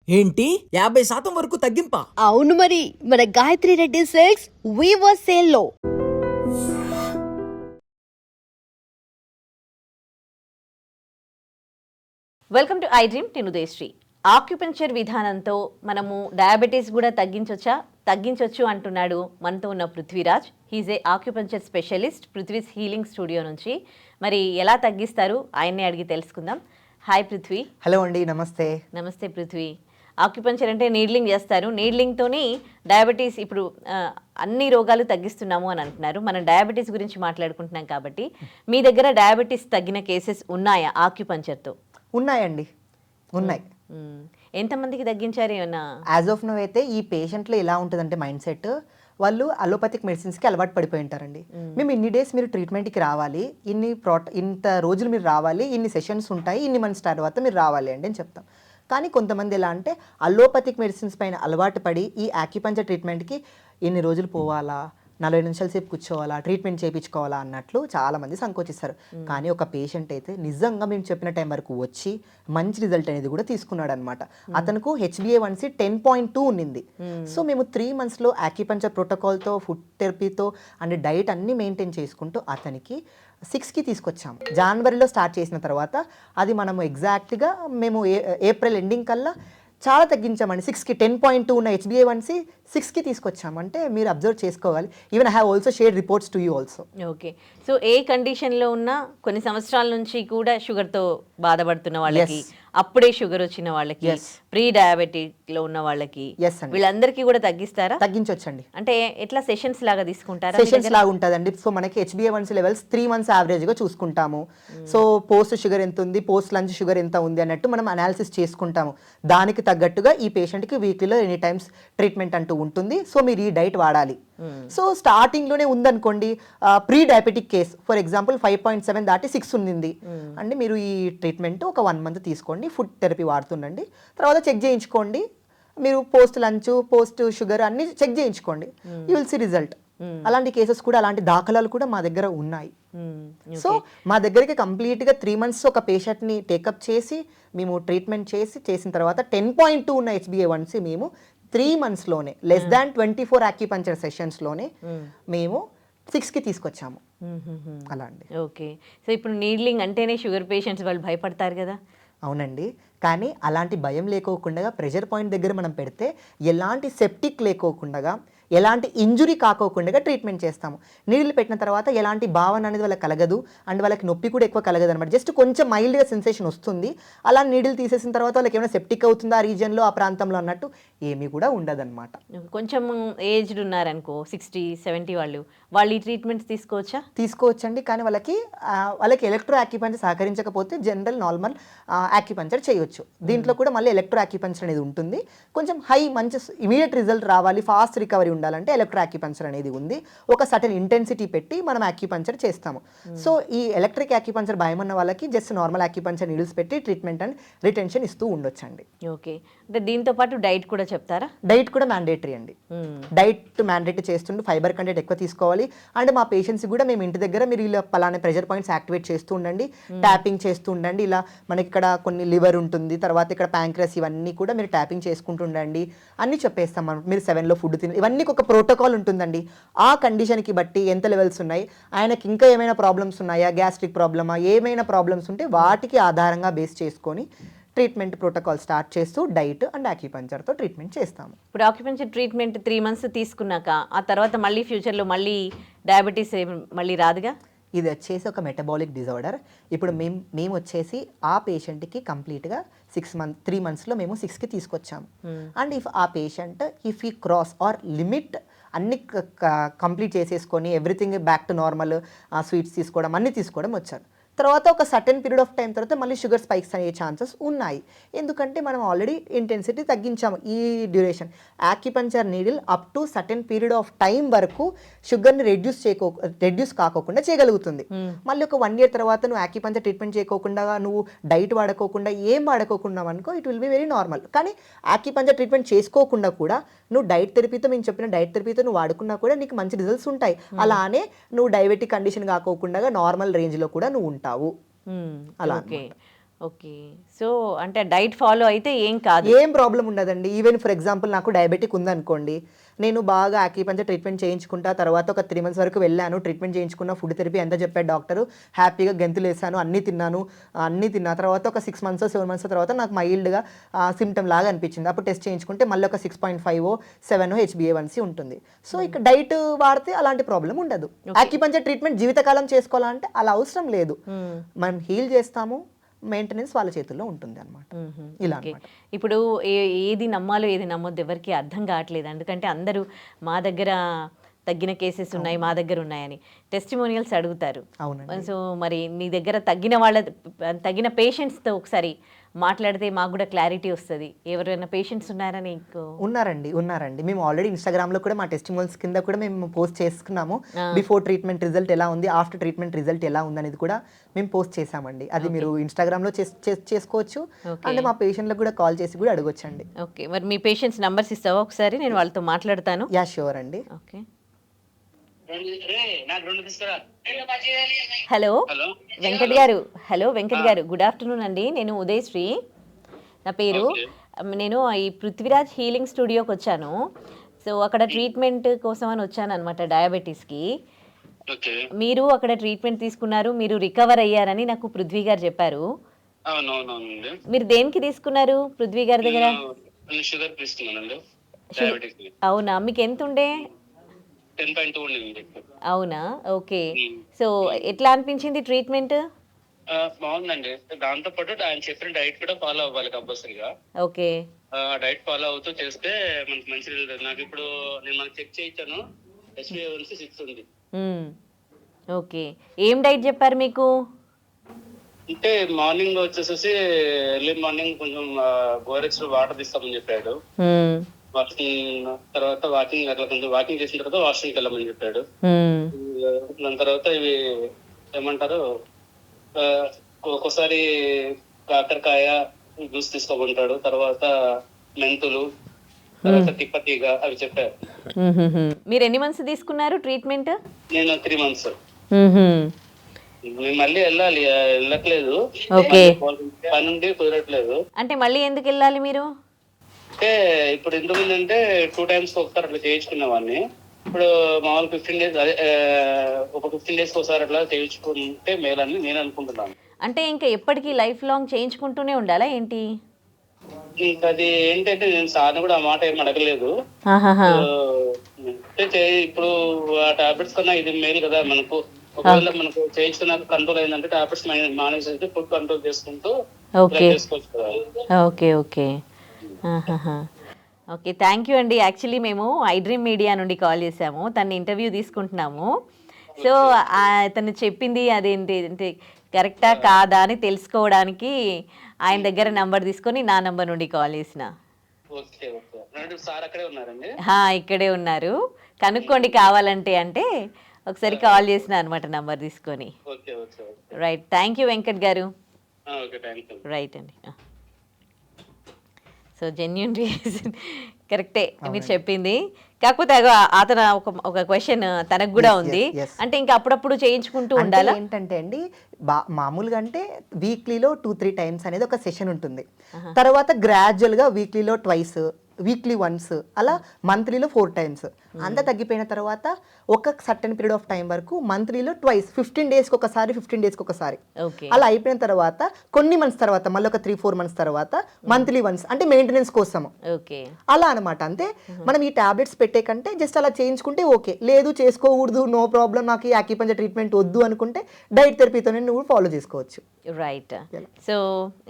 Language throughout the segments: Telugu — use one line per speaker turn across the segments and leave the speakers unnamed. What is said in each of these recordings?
ఏంటి 50% వరకు తగ్గింపా?
అవును మరి, మన Gayatri Reddy silks weaver sale లో.
Welcome to I dream. నేను ఉదయశ్రీ. ఆక్యుపెంచర్ విధానంతో మనము డయాబెటీస్ కూడా తగ్గించవచ్చు అంటున్నాడు మనతో ఉన్న Prithviraj. He's a acupuncture specialist, Prithvi's healing studio నుంచి. మరి ఎలా తగ్గిస్తారు ఆయన్నే అడిగి తెలుసుకుందాం. హాయ్ పృథ్వీ.
హలో అండి, నమస్తే.
నమస్తే పృథ్వీ. ఆక్యుపెంచర్ అంటే నీడ్లింగ్ చేస్తారు. నీడ్లింగ్తోని డయాబెటీస్ ఇప్పుడు అన్ని రోగాలు తగ్గిస్తున్నాము అని అంటున్నారు. మనం డయాబెటీస్ గురించి మాట్లాడుకుంటున్నాం కాబట్టి మీ దగ్గర డయాబెటీస్ తగ్గిన కేసెస్ ఉన్నాయా ఆక్యుపెంచర్తో?
ఉన్నాయండి, ఉన్నాయి.
ఎంతమందికి తగ్గించారు ఏమన్నా?
యాజ్ ఆఫ్ నో అయితే ఈ పేషెంట్లో ఎలా ఉంటుందంటే మైండ్ సెట్, వాళ్ళు అలోపతిక్ మెడిసిన్స్కి అలవాటు పడిపోయి ఉంటారండి. మేము ఇన్ని డేస్ మీరు ట్రీట్మెంట్కి రావాలి, ఇంత రోజులు మీరు రావాలి, ఇన్ని సెషన్స్ ఉంటాయి, ఇన్ని మంత్స్ తర్వాత మీరు రావాలి అండి అని చెప్తాం. కానీ కొంతమంది ఎలా అంటే అలోపతిక్ మెడిసిన్స్ పైన అలవాటు పడి ఈ యాక్యుపంచర్ ట్రీట్మెంట్కి ఇన్ని రోజులు పోవాలా, 40 నిమిషాల సేపు కూర్చోవాలా, ట్రీట్మెంట్ చేయించుకోవాలా అన్నట్లు చాలామంది సంకోచిస్తారు. కానీ ఒక పేషెంట్ అయితే నిజంగా మేము చెప్పిన టైం వరకు వచ్చి మంచి రిజల్ట్ అనేది కూడా తీసుకున్నాడు అనమాట. అతనుకు HbA1c 10.2 ఉన్నింది. సో మేము 3 monthsలో యాక్యుపంచర్ ప్రోటోకాల్తో, ఫుడ్ థెరపీతో అండ్ డైట్ అన్నీ మెయింటైన్ చేసుకుంటూ అతనికి 6కి తీసుకొచ్చాము. జనవరిలో స్టార్ట్ చేసిన తర్వాత అది మనము ఎగ్జాక్ట్గా మేము ఏప్రిల్ ఎండింగ్ కల్లా చాలా తగ్గించామండి. 6కి 10.2 ఉన్న HbA1c 6కి తీసుకొచ్చామంటే మీరు అబ్జర్వ్ చేసుకోవాలి. Even I have also share reports to you also.
Okay. So ఏ కండిషన్లో ఉన్నా కొన్ని సంవత్సరాల నుంచి కూడా షుగర్తో బాధపడుతున్న వాళ్ళకి, అప్పుడే షుగర్ వచ్చిన వాళ్ళకి, ప్రీ డయాబెటిక్ లో ఉన్న వాళ్ళకి, వీళ్ళందరికీ కూడా తగ్గిస్తారా?
తగ్గించొచ్చండి.
అంటే ఎట్లా సెషన్స్ లాగా తీసుకుంటారా?
సెషన్స్ లాగా ఉంటుందండి. సో మనకి HbA1c లెవెల్స్ 3 months యావరేజ్గా చూసుకుంటాము. సో పోస్ట్ షుగర్ ఎంత ఉంది, పోస్ట్ లంచ్ షుగర్ ఎంత ఉంది అన్నట్టు మనం అనాలిసిస్ చేసుకుంటాము. దానికి తగ్గట్టుగా ఈ పేషెంట్కి వీక్లీలో ఎనీ టైమ్స్ ట్రీట్మెంట్ అంటూ ఉంటుంది. సో మీరు ఈ డైట్ వాడాలి. సో స్టార్టింగ్లోనే ఉందనుకోండి pre diabetic case, for example 5.7 దాటి 6 ఉంది అంటే మీరు ఈ ట్రీట్మెంట్ ఒక 1 month తీసుకోండి, ఫుడ్ థెరపీ వాడుతుండండి, తర్వాత చెక్ చేయించుకోండి. మీరు పోస్ట్ లంచ్, పోస్ట్ షుగర్ అన్ని చెక్ చేయించుకోండి, యూ విల్ సీ రిజల్ట్. అలాంటి కేసెస్ కూడా, అలాంటి దాఖలాలు కూడా మా దగ్గర ఉన్నాయి. సో మా దగ్గరికి కంప్లీట్గా 3 months ఒక పేషెంట్ని టేకప్ చేసి మేము ట్రీట్మెంట్ చేసిన తర్వాత 10.2 ఉన్న HbA1c మేము 3 monthsలోనే లెస్ దాన్ 24 యాక్యుపంచర్ సెషన్స్లోనే మేము 6కి తీసుకొచ్చాము. అలా అండి.
ఓకే. సో ఇప్పుడు నీడ్లింగ్ అంటేనే షుగర్ పేషెంట్స్ వాళ్ళు భయపడతారు కదా?
అవునండి, కానీ అలాంటి భయం లేకోకుండా ప్రెషర్ పాయింట్ దగ్గర మనం పెడితే ఎలాంటి సెప్టిక్ లేకోకుండా, ఎలాంటి ఇంజురీ కాకోకుండా ట్రీట్మెంట్ చేస్తాము. నీళ్ళు పెట్టిన తర్వాత ఎలాంటి భావన అనేది వాళ్ళకి కలగదు అండ్ వాళ్ళకి నొప్పి కూడా ఎక్కువ కలగదు అనమాట. జస్ట్ కొంచెం మైల్డ్గా సెన్సేషన్ వస్తుంది. అలా నీడిల్ తీసేసిన తర్వాత వాళ్ళకి ఏమైనా సెప్టిక్ అవుతుందా ఆ రీజియన్లో, ఆ ప్రాంతంలో అన్నట్టు ఏమీ కూడా ఉండదన్నమాట.
కొంచెం ఏజ్డ్ ఉన్నారనుకో, 60-70 వాళ్ళు ఈ ట్రీట్మెంట్స్ తీసుకోవచ్చండి. కానీ
వాళ్ళకి ఎలక్ట్రో యాక్యుపంచర్ సహకరించకపోతే జనరల్ నార్మల్ యాక్యుపంచర్ చేయొచ్చు. దీంట్లో కూడా మళ్ళీ ఎలక్ట్రో యాక్యుపంచర్ అనేది ఉంటుంది. కొంచెం మంచి ఇమీడియట్ రిజల్ట్ రావాలి, ఫాస్ట్ రికవరీ ఉండాలంటే ఎలక్ట్రో యాక్యుపంచర్ అనేది ఉంది. ఒక సర్టెన్ ఇంటెన్సిటీ పెట్టి మనం యాక్యుపంచర్ చేస్తాము. సో ఈ ఎలక్ట్రిక్ యాక్యుపంచర్ భయం ఉన్న వాళ్ళకి జస్ట్ నార్మల్ యాక్యుపంచర్ నీడిల్స్ పెట్టి ట్రీట్మెంట్ అండ్ రిటెన్షన్ ఇస్తూ ఉండొచ్చండి.
ఓకే. అంటే దీంతో పాటు డైట్ కూడా చెప్తారా?
డైట్ కూడా మ్యాండేటరీ అండి. డైట్ మ్యాండేటరీ చేస్తుండే, ఫైబర్ కంటెంట్ ఎక్కువ తీసుకోవాలి. అండ్ మా పేషెంట్స్ కూడా మేము ఇంటి దగ్గర మీరు ఇలా పలానా ప్రెషర్ పాయింట్స్ యాక్టివేట్ చేస్తూ ఉండండి, ట్యాపింగ్ చేస్తూ ఉండండి. ఇలా మనకి ఇక్కడ కొన్ని లివర్ ఉంటుంది, తర్వాత ఇక్కడ ప్యాంక్రస్, ఇవన్నీ కూడా మీరు ట్యాపింగ్ చేసుకుంటూ ఉండండి అన్నీ చెప్పేస్తాం మనం. మీరు 7లో ఫుడ్ తిని, ఇవన్నీ ఒక ప్రోటోకాల్ ఉంటుందండి. ఆ కండిషన్కి బట్టి ఎంత లెవెల్స్ ఉన్నాయి, ఆయనకి ఇంకా ఏమైనా ప్రాబ్లమ్స్ ఉన్నాయా, గ్యాస్ట్రిక్ ప్రాబ్లమా, ఏమైనా ప్రాబ్లమ్స్ ఉంటే వాటికి ఆధారంగా బేస్ చేసుకొని ట్రీట్మెంట్ ప్రోటోకాల్ స్టార్ట్ చేస్తూ డైట్ అండ్ యాక్యుపంచర్తో ట్రీట్మెంట్ చేస్తాము.
ఇప్పుడు ఆక్యుపంచర్ ట్రీట్మెంట్ 3 months తీసుకున్నాక ఆ తర్వాత మళ్ళీ ఫ్యూచర్లో మళ్ళీ డయాబెటీస్ మళ్ళీ రాదుగా?
ఇది వచ్చేసి ఒక మెటబాలిక్ డిజార్డర్. ఇప్పుడు మేము వచ్చేసి ఆ పేషెంట్కి కంప్లీట్గా 3 monthsలో మేము 6కి తీసుకొచ్చాము. అండ్ ఆ పేషెంట్ ఇఫ్ ఈ క్రాస్ ఆర్ లిమిట్ అన్ని కంప్లీట్ చేసేసుకొని everything back to normal, sweets తీసుకోవడం అన్నీ తీసుకోవడం వచ్చారు. తర్వాత ఒక సర్టెన్ పీరియడ్ ఆఫ్ టైం తర్వాత మళ్ళీ షుగర్ స్పైక్స్ అయ్యే ఛాన్సెస్ ఉన్నాయి. ఎందుకంటే మనం ఆల్రెడీ ఇంటెన్సిటీ తగ్గించాము. ఈ duration acupuncture needle up to certain period of time వరకు షుగర్ని రెడ్యూస్ కాకోకుండా చేయగలుగుతుంది. మళ్ళీ ఒక 1 year తర్వాత నువ్వు యాక్యుపంచర్ ట్రీట్మెంట్ చేయకోకుండా, నువ్వు డైట్ వాడుకోకుండా, ఏం వాడుకోకుండా అనుకో, it will be very normal. కానీ యాక్యుపంచర్ ట్రీట్మెంట్ చేసుకోకుండా కూడా నువ్వు డైట్ థెరపీతో, మేము చెప్పిన డైట్ థెరపీతో నువ్వు వాడుకున్నా కూడా నీకు మంచి రిజల్ట్స్ ఉంటాయి. అలానే నువ్వు డయాబెటిక్ కండిషన్ కాకోకుండా నార్మల్ రేంజ్లో కూడా నువ్వు ఉంటావు. అలా.
ఓకే. సో అంటే డైట్ ఫాలో అయితే ఏం కాదు.
ఏం ప్రాబ్లం ఉండదండి. ఈవెన్ ఫర్ ఎగ్జాంపుల్ నాకు డయాబెటిక్ ఉందనుకోండి, నేను బాగా యాక్యుపంక్చర్ ట్రీట్మెంట్ చేయించుకుంటా, తర్వాత ఒక 3 మంత్స్ వరకు వెళ్ళాను, ట్రీట్మెంట్ చేయించుకున్న, ఫుడ్ థెరపీ అంతా చెప్పాడు డాక్టరు, హ్యాపీగా గెంతులేసాను, అన్నీ తిన్నాను, అన్నీ తిన్న తర్వాత ఒక 6 మంత్స్ 7 మంత్స్ తర్వాత నాకు మైల్డ్గా సిమ్టమ్ లాగా అనిపించింది. అప్పుడు టెస్ట్ చేయించుకుంటే మళ్ళీ ఒక 6.5 7 HbA1c ఉంటుంది. సో ఇక డైట్ వాడితే అలాంటి ప్రాబ్లం ఉండదు. యాక్యుపంక్చర్ ట్రీట్మెంట్ జీవితకాలం చేసుకోవాలంటే అలా అవసరం లేదు. మనం హీల్ చేస్తాము, మెయింటెనెన్స్ వాళ్ళ చేతుల్లో ఉంటుంది అనమాట. ఇలా
ఓకే.
అనమాట.
ఇప్పుడు ఏది నమ్మాలో ఏది నమ్మొద్దు ఎవరికి అర్థం కావట్లేదు. ఎందుకంటే అందరూ మా దగ్గర తగ్గిన కేసెస్ ఉన్నాయి, మా దగ్గర ఉన్నాయని టెస్టిమోనియల్స్ అడుగుతారు.
అవునండి.
సో మరి నీ దగ్గర తగ్గిన పేషెంట్స్తో ఒకసారి మాట్లాడితే మాకు కూడా క్లారిటీ వస్తుంది. ఎవరైనా పేషెంట్స్ ఉన్నారా నీకు?
ఉన్నారండి. మేము ఆల్రెడీ ఇన్స్టాగ్రామ్లో కూడా మా టెస్టిమోనియల్స్ కింద కూడా మేము పోస్ట్ చేసుకున్నాము. బిఫోర్ ట్రీట్మెంట్ రిజల్ట్ ఎలా ఉంది, ఆఫ్టర్ ట్రీట్మెంట్ రిజల్ట్ ఎలా ఉంది అనేది కూడా మేము పోస్ట్ చేసామండి. అది మీరు ఇన్స్టాగ్రామ్లో చేసుకోవచ్చు. అంటే మా పేషెంట్లకు కూడా కాల్ చేసి కూడా అడగొచ్చండి.
ఓకే. మరి మీ పేషెంట్స్ నంబర్స్ ఇస్తావా ఒకసారి? నేను వాళ్ళతో మాట్లాడతాను.
యా ష్యూర్ అండి.
ఓకే. హలో వెంకట్ గారు. గుడ్ ఆఫ్టర్నూన్ అండి. నేను ఉదయశ్రీ నా పేరు. నేను ఈ పృథ్వీరాజ్ హీలింగ్ స్టూడియోకి వచ్చాను. సో అక్కడ ట్రీట్మెంట్ కోసం అని వచ్చాను అనమాట, డయాబెటీస్కి. మీరు అక్కడ ట్రీట్మెంట్ తీసుకున్నారు, మీరు రికవర్ అయ్యారని నాకు పృథ్వీ గారు చెప్పారు. మీరు దేనికి తీసుకున్నారు పృథ్వీ గారి దగ్గర?
షుగర్ తీసుకున్నానండి.
అవునా, మీకు ఎంత ఉండే?
10.2 ఉండింది.
అవునా, ఓకే. సో ఎట్లా అనిపించింది ట్రీట్మెంట్?
బాగుందండి. దాంతో పాటు ఆయన చెప్పిన డైట్ కూడా ఫాలో అవ్వాలి కంపల్సరీగా.
ఓకే.
డైట్ ఫాలో అవుతూ చేస్తే మనకి మంచి రిజల్ట్. నాకు ఇప్పుడు నేను మనకి చెక్ చేయించాను, HbA1c 6 ఉంది.
ఓకే. ఏం డైట్ చెప్పారు మీకు?
అంటే మార్నింగ్ వచ్చేసేసి ఎర్లీ మార్నింగ్ కొంచెం గోరెక్స్ వాటర్ తీస్తామని చెప్పాడు. వాకింగ్ తర్వాత అట్లా కొంచెం వాకింగ్ చేసిన తర్వాత వాష్రూమ్కి వెళ్ళమని చెప్పాడు. దాని తర్వాత ఇవి ఏమంటారు, ఒక్కోసారి కాకరకాయ జ్యూస్ తీసుకోమంటాడు, తర్వాత మెంతులు, తర్వాత తిప్పతీగ అవి చెప్పారు.
మీరు ఎన్ని మంత్స్ తీసుకున్నారు ట్రీట్మెంట్?
నేను 3 months. మేము మళ్ళీ వెళ్ళట్లేదు, పని నుండి కుదరట్లేదు.
అంటే మళ్ళీ ఎందుకు వెళ్ళాలి మీరు?
అంటే ఇప్పుడు ఇంతకుముందు అంటే 2 times ఒకసారి అట్లా చేయించుకునేవాడిని. ఇప్పుడు మామూలు 15 days ఒక 15 days ఒకసారి అట్లా చేయించుకుంటే మేలని నేను అనుకుంటున్నాను.
అంటే ఇంకా ఎప్పటికీ లైఫ్ లాంగ్ చేయించుకుంటూనే ఉండాలా ఏంటి?
ఇంకా అది ఏంటంటే నేను సార్ని కూడా ఆ మాట ఏం అడగలేదు. ఇప్పుడు ఆ టాబ్లెట్స్ కన్నా ఇది మేలు కదా మనకు. ఒకవేళ మనకు చేయించుకున్నాక కంట్రోల్ అయిందంటే టాబ్లెట్స్ మానేసి ఫుడ్ కంట్రోల్ చేసుకుంటూ చేసుకోవచ్చు కదా.
ఓకే. ఓకే, థ్యాంక్ యూ అండి. యాక్చువల్లీ మేము ఐడ్రీమ్ మీడియా నుండి కాల్ చేసాము, తన ఇంటర్వ్యూ తీసుకుంటున్నాము. సో తను చెప్పింది అదేంటి అంటే కరెక్టా కాదా అని తెలుసుకోవడానికి ఆయన దగ్గర నంబర్ తీసుకొని నా నంబర్ నుండి కాల్ చేసిన. ఇక్కడే ఉన్నారు, కనుక్కోండి కావాలంటే అంటే ఒకసారి కాల్ చేసిన అనమాట నంబర్ తీసుకొని. రైట్, థ్యాంక్ యూ వెంకట్ గారు. రైట్ అండి. సో జెన్యూన్ రీజన్ కరెక్టే మీరు చెప్పింది. కాకపోతే అతను ఒక క్వశ్చన్ తనకు కూడా ఉంది. అంటే ఇంకా అప్పుడప్పుడు చేయించుకుంటూ ఉండాలా
ఏంటంటే అండి, మామూలుగా అంటే వీక్లీలో 2-3 times అనేది ఒక సెషన్ ఉంటుంది. తర్వాత గ్రాడ్యువల్గా వీక్లీలో 2, వీక్లీ 1, అలా మంత్లీలో 4 times. అంతా తగ్గిపోయిన తర్వాత ఒక సర్టెన్ పీరియడ్ ఆఫ్ టైం వరకు మంత్లీలో 2, 15 daysకి ఒకసారి అలా అయిపోయిన తర్వాత కొన్ని మంత్స్ తర్వాత మళ్ళీ ఒక 3-4 months తర్వాత మంత్లీ వన్స్, అంటే మెయింటెనెన్స్ కోసం అలా అనమాట. అంతే. మనం ఈ టాబ్లెట్స్ పెట్టే కంటే జస్ట్ అలా చేయించుకుంటే ఓకే. లేదు చేసుకోకూడదు, నో ప్రాబ్లం, నాకు ఈ యాక్యుపంక్చర్ ట్రీట్మెంట్ వద్దు అనుకుంటే డైట్ థెరపీతోనే నువ్వు ఫాలో చేసుకోవచ్చు.
రైట్. సో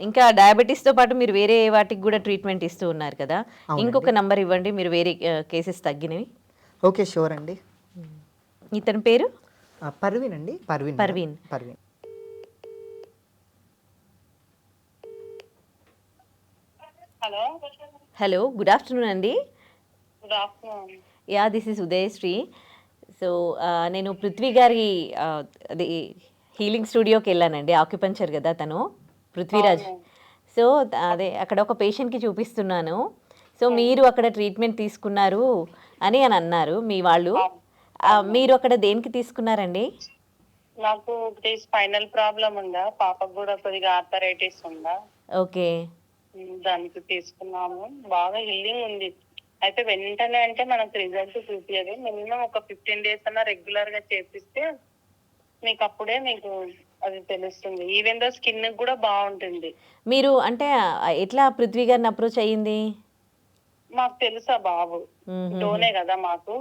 ఇంకా డయాబెటీస్ తో పాటు మీరు వేరే వాటికి కూడా ట్రీట్మెంట్ ఇస్తూ ఉన్నారు కదా, ఇంకొక నంబర్ ఇవ్వండి మీరు వేరే కేసెస్ తగ్గినవి.
ఓకే, షూర్ అండి.
ఇతని పేరు
పర్వీన్ అండి. పర్వీన్.
హలో, గుడ్ ఆఫ్టర్నూన్ అండి. Yeah, this is Udayasri. So నేను పృథ్వీ గారి అది హీలింగ్ స్టూడియోకి వెళ్ళానండి. ఆక్యుపంచర్ కదా తను, పృథ్వీరాజ్. సో అదే అక్కడ ఒక పేషెంట్కి చూపిస్తున్నాను. సో మీరు అక్కడ ట్రీట్మెంట్ తీసుకున్నారు అని అన్నారు మీ వాళ్ళు. మీరు అక్కడ దేనికి తీసుకున్నారండి?
నాకు ఒకటి స్పైనల్ ప్రాబ్లం ఉందా, పాపకు కూడా కొద్దిగా ఆర్థరైటిస్ ఉందా.
ఓకే.
దానికి తీసుకున్నాము. బాగా హీలింగ్ ఉంది. అయితే వెంటనే అంటే మనకు రిజల్ట్ చూపించదు. మినిమం ఒక 15 days అన్నా రెగ్యులర్ గా చేపిస్తే మీకు అప్పుడే మీకు అది తెలుస్తుంది. ఈవెన్ దో స్కిన్ కూడా బాగుంటుంది.
మీరు అంటే ఎట్లా పృథ్వీ గారిని అప్రోచ్ అయ్యింది?
మాకు తెలుసా బాబు, డోనే కదా మాకు.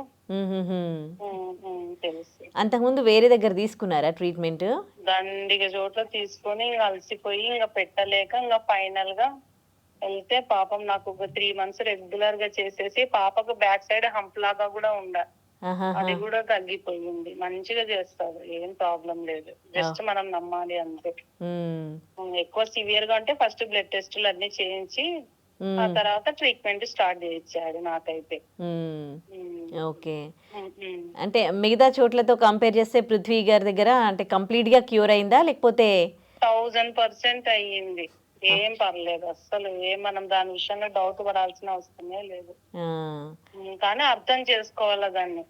తెలుసు.
అంతకుముందు వేరే దగ్గర తీసుకున్నారా ట్రీట్మెంట్?
దండిగా చోట్ల తీసుకొని ఇంకా అలసిపోయి ఇంకా పెట్టలేక ఇంకా ఫైనల్ గా వెళ్తే పాపం నాకు ఒక 3 months రెగ్యులర్ గా చేసేసి పాపకు బ్యాక్ సైడ్ హంప్ లాగా కూడా అది కూడా తగ్గిపోయింది. మంచిగా చేస్తారు, ఏం ప్రాబ్లం లేదు. జస్ట్ మనం నమ్మాలి అంతే. ఎక్కువ సివియర్ గా అంటే ఫస్ట్ బ్లడ్ టెస్టులు అన్ని చేయించి ఆ తర్వాత ట్రీట్మెంట్ స్టార్ట్ చేయించాడు నాకైతే.
ఓకే. అంటే మిగతా చోట్లతో కంపేర్ చేస్తే పృథ్వీ గారి దగ్గర అంటే కంప్లీట్ గా క్యూర్ అయిందా లేకపోతే?
1000% అయ్యింది. ఏం పర్లేదు అస్సలు. మనం దాని విషయంలో డౌట్ పడాల్సిన అవసరమే లేదు. కానీ అర్థం చేసుకోవాలా దాన్ని,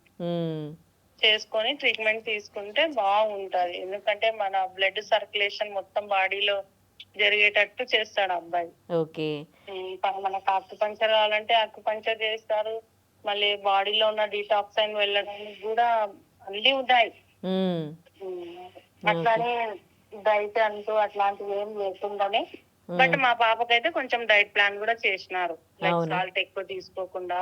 చేసుకొని ట్రీట్మెంట్ తీసుకుంటే బాగుంటది. ఎందుకంటే మన బ్లడ్ సర్క్యులేషన్ మొత్తం బాడీలో జరిగేటట్టు చేస్తాడు అబ్బాయి.
ఓకే.
మనకు అక్యుపంక్చర్ కావాలంటే అక్యుపంక్చర్ చేస్తారు. మళ్ళీ బాడీలో ఉన్న డీటాక్సైన్ వెళ్ళడానికి కూడా అన్ని ఉన్నాయి. అట్లానే డైట్ అంటూ అట్లాంటివి ఏం లేకుండానే. బట్ మా పాపకైతే కొంచెం డైట్ ప్లాన్ కూడా చేసినారు. లైక్ సాల్ట్ ఎక్కువ తీసుకోకుండా,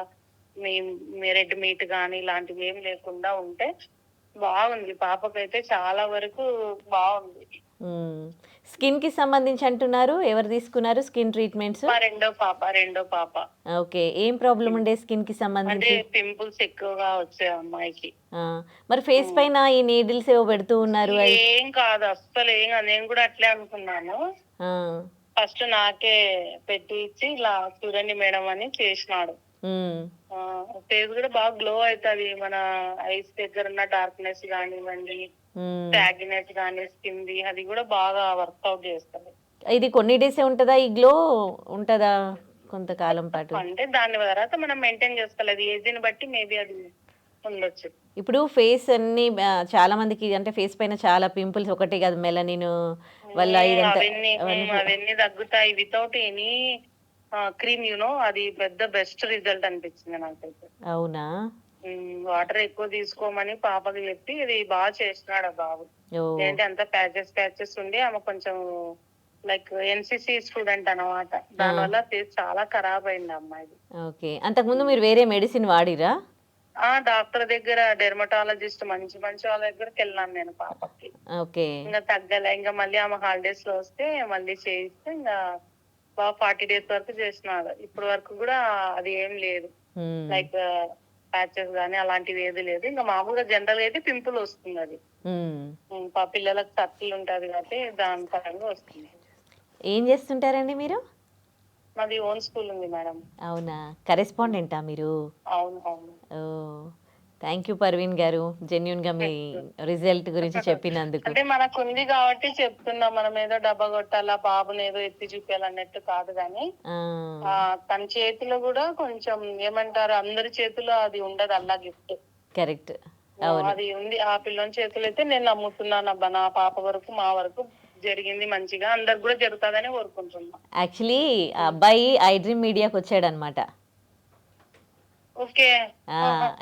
రెడ్ మీట్ గానీ ఇలాంటివి ఏం లేకుండా ఉంటే బాగుంది. పాపకైతే చాలా వరకు బాగుంది.
స్కిన్ కి సంబంధించి అంటున్నారు, ఎవరు తీసుకున్నారు స్కిన్ ట్రీట్మెంట్స్?
మా రెండో పాప.
ఓకే. ఏం ప్రాబ్లం ఉండే స్కిన్ కి సంబంధించి?
అంటే పింపుల్స్ ఎక్కువగా వచ్చాయి అమ్మాయికి.
మరి ఫేస్ పైన ఈ నీడిల్స్ ఏవో పెడుతూ ఉన్నారు.
ఏం కాదు అస్సలు, ఏం కాదు. నేను కూడా అట్లే అనుకున్నాను. ఫస్ట్ నాకే పెట్టి ఇచ్చి ఇలా చూడండి మేడం అని చేసినాడు. ఫేస్ కూడా బాగా గ్లో అవుతుంది. మన ఐస్ దగ్గర ఉన్న డార్క్నెస్ కానివ్వండి, స్టాగ్నెస్ కానీ స్కిన్ ది అది కూడా బాగా వర్కౌట్ చేస్తుంది.
ఇది కొన్ని డేసే ఉంటుందా ఈ గ్లో? ఉంటుందా కొంతకాలం పాటు?
అంటే దాని తర్వాత మనం మెయింటైన్ చేసుకోవాలి. ఏజ్ ని బట్టి మేబీ అది ఉండొచ్చు.
ఇప్పుడు ఫేస్ అన్ని చాలా మందికి అంటే ఫేస్ పైన చాలా పింపుల్స్, ఒకటే కాదు మెలనిన్ వల్ల
అవన్నీ తగ్గుతాయి వితౌట్ ఎనీ క్రీమ్. అది పెద్ద బెస్ట్ రిజల్ట్ అనిపించింది నాకైతే.
అవునా?
వాటర్ ఎక్కువ తీసుకోమని పాపకి చెప్పి ఇది బాగా చేసినాడు బాబు. ఏంటి అంత ప్యాచెస్ ఉండి ఆమె కొంచెం లైక్ ఎన్సిసి స్టూడెంట్ అన్నమాట. దానివల్ల ఫేస్ చాలా ఖరాబ్ అయింది అమ్మాయిది.
ఓకే. అంతకుముందు మీరు వేరే మెడిసిన్ వాడిరా?
డాక్టర్ దగ్గర, డెర్మటాలజిస్ట్ మంచి వాళ్ళ దగ్గరికి వెళ్ళాను నేను పాపకి.
ఓకే.
ఇంకా తగ్గలే. ఇంకా మళ్ళీ ఆమె హాలిడేస్ లో వస్తే మళ్ళీ చేయిస్తే ఇంకా బాగా 40 days వరకు చేసినాడు. ఇప్పటి వరకు కూడా అది ఏం లేదు, లైక్ ప్యాచెస్ గానీ అలాంటివి ఏది లేదు. ఇంకా మామూలుగా జనరల్ గా అయితే పింపుల్ వస్తుంది. అది పిల్లలకు సర్కిల్ ఉంటది కాబట్టి దాని పరంగా వస్తుంది.
ఏం చేస్తుంటారండి మీరు?
మాది ఓన్ స్కూల్ ఉంది మేడం.
అవునా? కరెస్పాండెంటా మీరు?
అవును.
ఓ, థ్యాంక్ యూ పర్వీన్ గారు, జెన్యున్ గా మీ రిజల్ట్ గురించి చెప్పినందుకు.
అంటే మనకు ఉంది కాబట్టి చెప్తున్నాం. మనం ఏదో డబ్బా కొట్టాలా, బాబుని ఏదో ఎత్తి చూపించాలన్నట్టు కాదు. కానీ తన చేతిలో కూడా కొంచెం ఏమంటారు, అందరి చేతిలో అది ఉండదు అలా గిఫ్ట్.
కరెక్ట్.
అది ఉంది ఆ పిల్లని చేతులు. అయితే నేను నమ్ముతున్నాను అబ్బా, నా పాప వరకు మా వరకు జరిగింది మంచిగా, అందరికి కూడా జరుగుతుందని కోరుకుంటున్నా.
యాక్చువల్లీ ఆ అబ్బాయి ఐ డ్రీమ్ మీడియాకి వచ్చాడు అనమాట.
ఓకే.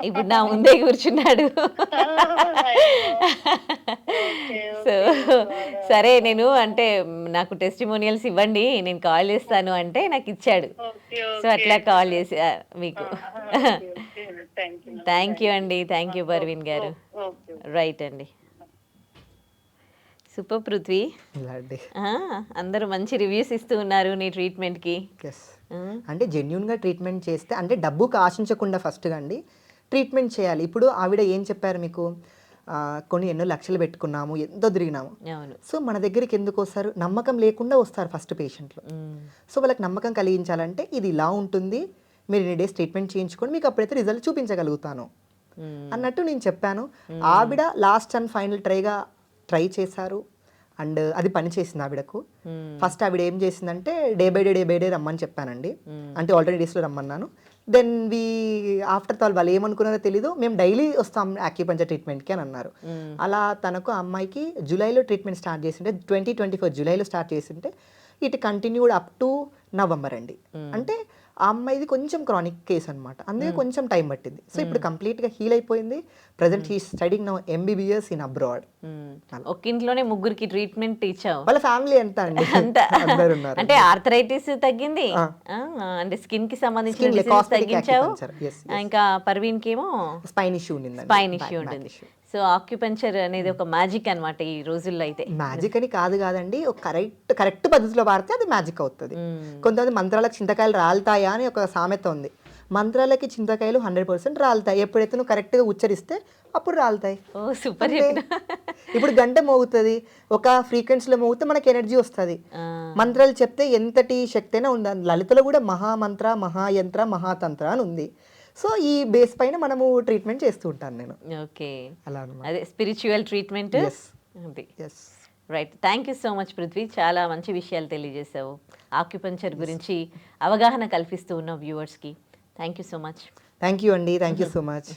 ఇప్పుడు నా ముందే కూర్చున్నాడు. సో సరే, నేను అంటే నాకు టెస్టిమోనియల్స్ ఇవ్వండి, నేను కాల్ చేస్తాను అంటే నాకు ఇచ్చాడు. సో అట్లా కాల్ చేసి మీకు థ్యాంక్ యూ అండి. థ్యాంక్ యూ పర్వీన్ గారు. రైట్ అండి. సూపర్ పృథ్వీ, అందరూ మంచి రివ్యూస్ ఇస్తూ ఉన్నారు నీ ట్రీట్మెంట్కి.
అంటే జెన్యున్గా ట్రీట్మెంట్ చేస్తే, అంటే డబ్బుకు ఆశించకుండా ఫస్ట్గా అండి ట్రీట్మెంట్ చేయాలి. ఇప్పుడు ఆవిడ ఏం చెప్పారు మీకు, ఎన్నో లక్షలు పెట్టుకున్నాము, ఎంతో తిరిగినాము. సో మన దగ్గరికి ఎందుకు వస్తారు? నమ్మకం లేకుండా వస్తారు ఫస్ట్ పేషెంట్లు. సో వాళ్ళకి నమ్మకం కలిగించాలంటే ఇది ఇలా ఉంటుంది, మీరు ఇన్ని డేస్ ట్రీట్మెంట్ చేయించుకొని మీకు అప్పుడైతే రిజల్ట్ చూపించగలుగుతాను అన్నట్టు నేను చెప్పాను. ఆవిడ లాస్ట్ అండ్ ఫైనల్ ట్రై చేశారు. అండ్ అది పని చేసింది ఆవిడకు. ఫస్ట్ ఆవిడ ఏం చేసిందంటే డే బై డే రమ్మని చెప్పానండి. అంటే ఆల్రెడీ డేస్లో రమ్మన్నాను. దెన్ ఆఫ్టర్ వాళ్ళు ఏమనుకున్నారో తెలీదు, మేము డైలీ వస్తాం యాక్యుపంచర్ ట్రీట్మెంట్కి అని అన్నారు. అలా తనకు అమ్మాయికి జూలైలో ట్రీట్మెంట్ స్టార్ట్ చేసింటే 2024 జూలైలో స్టార్ట్ చేసింటే it continued up to November అండి. అంటే ఆ అమ్మాయిది కొంచెం క్రానిక్ కేసు అనమాట, అందుకే కొంచెం టైం పట్టింది. సో ఇప్పుడు కంప్లీట్గా హీల్ అయిపోయింది. Present he studying now MBBS in abroad.
ఒక ఇంట్లోనే ముగ్గురికి ట్రీట్మెంట్ ఇచ్చావు.
వాళ్ళ ఫ్యామిలీ ఎంత అండి,
అంత
అందరు ఉన్నారు.
అంటే ఆర్థరైటిస్ తగ్గింది, అంటే స్కిన్ కి సంబంధించిన
Skin,
diseases
cosmetic
తగ్గించావు.
acupuncture, yes.
ఇంకా పర్వీన్ కేమో
స్పైన్ ఇష్యూ ఉంది,
స్పైన్ ఇష్యూ ఉంటుంది. సో ఆక్యుపంచర్ అనేది ఒక మ్యాజిక్ అన్నమాట ఈ రోజుల్లో. అయితే
మ్యాజిక్ అని కాదండి, ఒక కరెక్ట్ పద్ధతిలో వాడితే అది మ్యాజిక్ అవుతుంది. కొంతమంది మంత్రాలకు చింతకాయలు రాలుతాయా అని ఒక సామెత ఉంది. మంత్రాలకి చింతకాయలు 100% రాలుతాయి, ఎప్పుడైతే నువ్వు కరెక్ట్గా ఉచ్చరిస్తే అప్పుడు రాలుతాయి.
ఓ సూపర్.
ఇప్పుడు గంట మోగుతుంది, ఒక ఫ్రీక్వెన్సీలో మోగితే మనకి ఎనర్జీ వస్తుంది. మంత్రాలు చెప్తే ఎంతటి శక్తి అయినా ఉంది. లలితలో కూడా మహామంత్ర, మహాయంత్ర, మహాతంత్ర అని ఉంది. సో ఈ బేస్ పైన మనము ట్రీట్మెంట్ చేస్తూ ఉంటాను నేను.
ఓకే,
అలా అన్నమాట.
అదే spiritual treatment.
Yes.
Right, thank you so much Prithvi, చాలా మంచి విషయాలు తెలియజేశావు. ఆక్యుపంచర్ గురించి అవగాహన కల్పిస్తూ ఉన్న వ్యూవర్స్కి thank you so much.
Thank you అండి, థ్యాంక్ యూ సో మచ్.